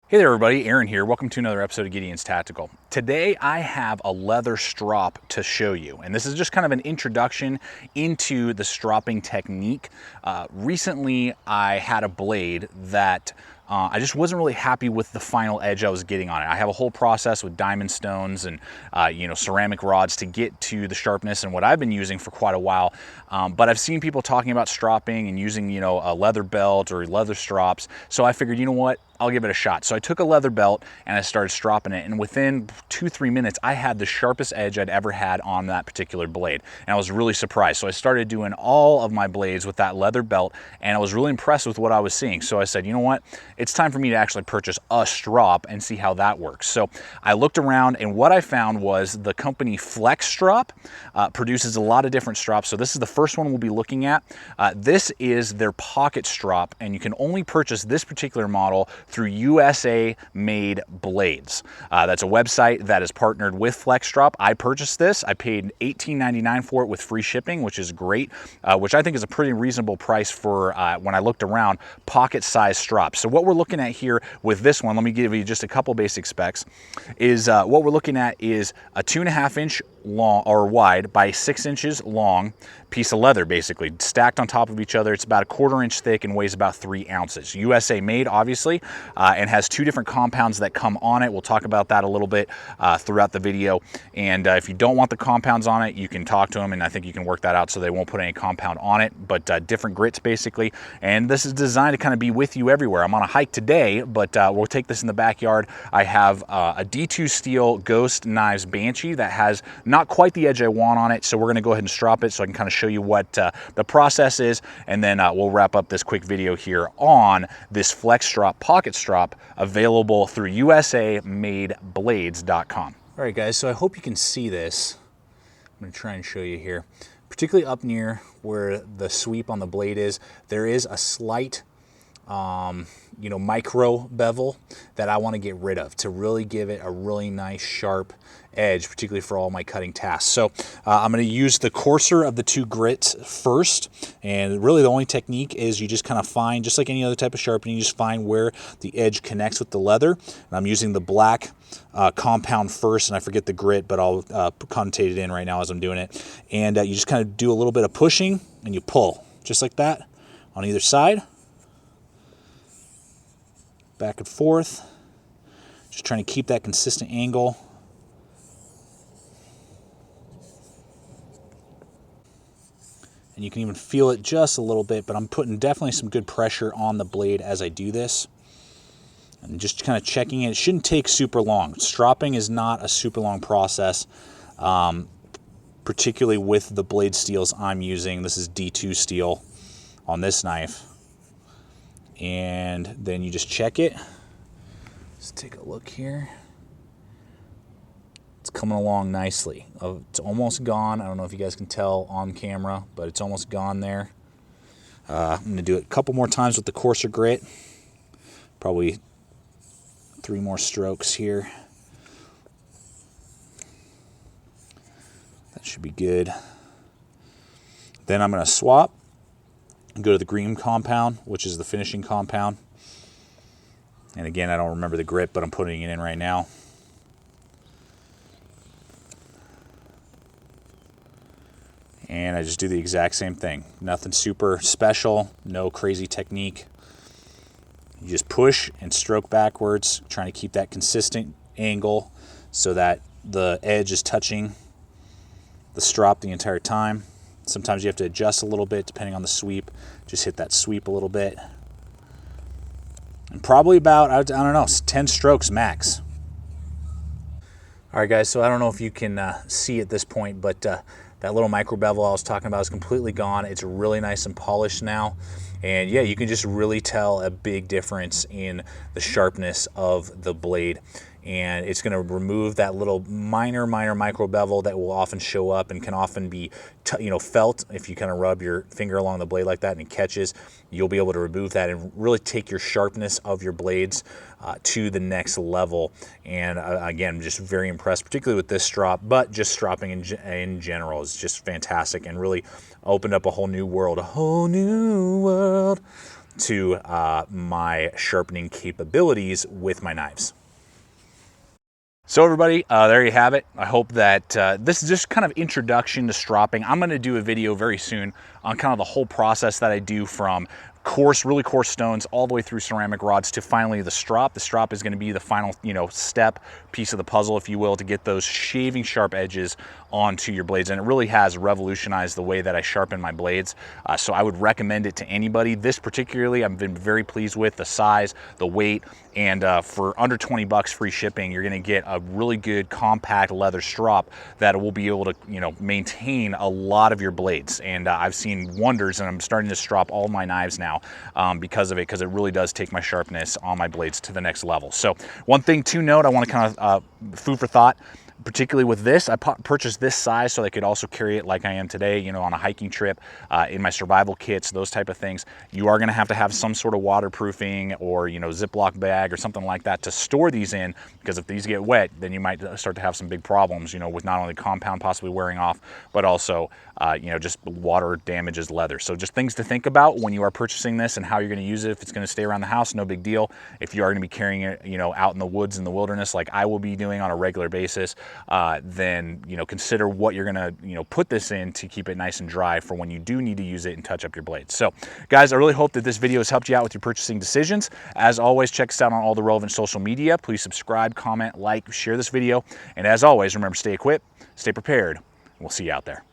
Hey there everybody, Aaron here. Welcome to another episode of Gideon's Tactical. Today I have a leather strop to show you, and this is just kind of an introduction into the stropping technique. Recently I had a blade that I just wasn't really happy with the final edge I was getting on it. I have a whole process with diamond stones and ceramic rods to get to the sharpness and what I've been using for quite a while. But I've seen people talking about stropping and using a leather belt or leather strops. So I figured, you know what? I'll give it a shot. So I took a leather belt and I started stropping it, and within 2-3 minutes I had the sharpest edge I'd ever had on that particular blade, and I was really surprised. So I started doing all of my blades with that leather belt, and I was really impressed with what I was seeing. So I said, you know what, it's time for me to actually purchase a strop and see how that works. So I looked around, and what I found was the company Flexxx Strop produces a lot of different strops. So this is the first one we'll be looking at. This is their pocket strop, and you can only purchase this particular model through USA made blades. That's a website that is partnered with Flexxx Strop. I purchased this. I paid $18.99 for it with free shipping, which is great, which I think is a pretty reasonable price for, when I looked around, pocket size strops. So what we're looking at here with this one, let me give you just a couple basic specs, is what we're looking at is a 2.5 inch long or wide by 6 inches long piece of leather, basically stacked on top of each other. It's about 1/4 inch thick and weighs about 3 ounces. USA made, obviously, and has 2 different compounds that come on it. We'll talk about that a little bit throughout the video. And if you don't want the compounds on it, you can talk to them, and I think you can work that out so they won't put any compound on it, but different grits basically. And this is designed to kind of be with you everywhere. I'm on a hike today, but we'll take this in the backyard. I have a D2 steel Ghost Knives Banshee that has not quite the edge I want on it, so we're going to go ahead and strop it so I can kind of show you what the process is, and then we'll wrap up this quick video here on this Flexxx Strop pocket strop available through USAMadeBlades.com. All right guys, so I hope you can see this. I'm going to try and show you here, particularly up near where the sweep on the blade is. There is a slight micro bevel that I want to get rid of to really give it a really nice sharp edge, particularly for all my cutting tasks. So I'm going to use the coarser of the 2 grits first, and really the only technique is you just kind of find, just like any other type of sharpening, you just find where the edge connects with the leather. And I'm using the black compound first, and I forget the grit, but I'll connotate it in right now as I'm doing it. And you just kind of do a little bit of pushing and you pull just like that on either side, back and forth, just trying to keep that consistent angle. And you can even feel it just a little bit, but I'm putting definitely some good pressure on the blade as I do this. And just kind of checking it. It shouldn't take super long. Stropping is not a super long process, particularly with the blade steels I'm using. This is D2 steel on this knife. And then you just check it. Let's take a look here. It's coming along nicely. It's almost gone. I don't know if you guys can tell on camera, but it's almost gone there. I'm going to do it a couple more times with the coarser grit. Probably 3 more strokes here. That should be good. Then I'm going to swap and go to the green compound, which is the finishing compound. And again, I don't remember the grit, but I'm putting it in right now. And I just do the exact same thing. Nothing super special, no crazy technique. You just push and stroke backwards, trying to keep that consistent angle so that the edge is touching the strop the entire time. Sometimes you have to adjust a little bit depending on the sweep. Just hit that sweep a little bit. And probably about, I don't know, 10 strokes max. All right guys, so I don't know if you can see at this point, but that little micro bevel I was talking about is completely gone. It's really nice and polished now. And yeah, you can just really tell a big difference in the sharpness of the blade. And it's going to remove that little minor micro bevel that will often show up and can often be felt if you kind of rub your finger along the blade like that and it catches. You'll be able to remove that and really take your sharpness of your blades to the next level. And again, I'm just very impressed, particularly with this strop, but just stropping in general is just fantastic and really opened up a whole new world to my sharpening capabilities with my knives. So everybody, there you have it. I hope that this is just kind of introduction to stropping. I'm going to do a video very soon on kind of the whole process that I do from coarse, really coarse stones all the way through ceramic rods to finally the strop. The strop is going to be the final, step, piece of the puzzle, if you will, to get those shaving sharp edges onto your blades. And it really has revolutionized the way that I sharpen my blades. So I would recommend it to anybody. This particularly, I've been very pleased with the size, the weight, and for under 20 bucks free shipping, you're going to get a really good compact leather strop that will be able to, maintain a lot of your blades. And I've seen wonders, and I'm starting to strop all my knives now because of it, because it really does take my sharpness on my blades to the next level. So one thing to note, I want to kind of food for thought, particularly with this, I purchased this size so I could also carry it like I am today, on a hiking trip, in my survival kits, those type of things. You are going to have some sort of waterproofing or, Ziploc bag or something like that to store these in, because if these get wet, then you might start to have some big problems, with not only compound possibly wearing off, but also, just water damages leather. So just things to think about when you are purchasing this and how you're going to use it. If it's going to stay around the house, no big deal. If you are going to be carrying it, out in the woods, in the wilderness, like I will be doing on a regular basis, then consider what you're gonna put this in to keep it nice and dry for when you do need to use it and touch up your blades. So guys, I really hope that this video has helped you out with your purchasing decisions. As always, check us out on all the relevant social media. Please subscribe, comment, like, share this video, and as always, remember, stay equipped, stay prepared, and we'll see you out there.